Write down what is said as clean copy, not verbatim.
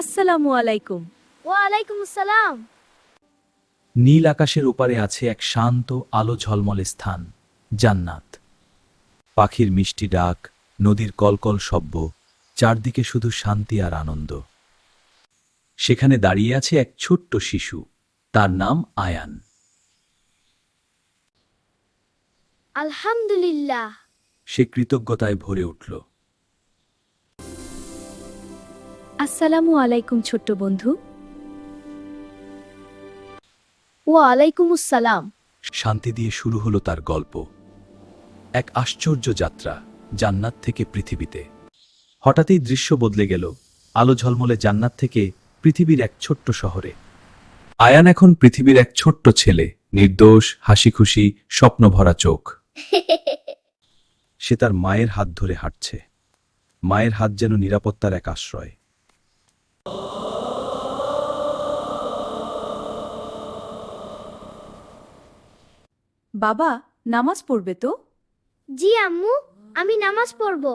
আসসালামু আলাইকুম। ওয়ালাইকুম আসসালাম। নীল আকাশের ওপারে আছে এক শান্ত আলো ঝলমলে স্থান, জান্নাত। পাখির মিষ্টি ডাক, নদীর কলকল শব্দ, চারদিকে শুধু শান্তি আর আনন্দ। সেখানে দাঁড়িয়ে আছে এক ছোট্ট শিশু, তার নাম আয়ান। আলহামদুলিল্লাহ। সে কৃতজ্ঞতায় ভরে উঠল। আসসালামু আলাইকুম ছোট্ট বন্ধু। ওয়ালাইকুম আসসালাম। শান্তি দিয়ে শুরু হলো তার গল্প। এক আশ্চর্য যাত্রা, জান্নাত থেকে পৃথিবীতে। হঠাৎই দৃশ্য বদলে গেল, আলো ঝলমলে জান্নাত থেকে পৃথিবীর এক ছোট্ট শহরে। আয়ান এখন পৃথিবীর এক ছোট্ট ছেলে, নির্দোষ, হাসিখুশি, স্বপ্নভরা চোখ। সে তার মায়ের হাত ধরে হাঁটছে। মায়ের হাত যেন নিরাপত্তার এক আশ্রয়। বাবা, নামাজ পড়বে তো? জি আম্মু, আমি নামাজ পড়ব।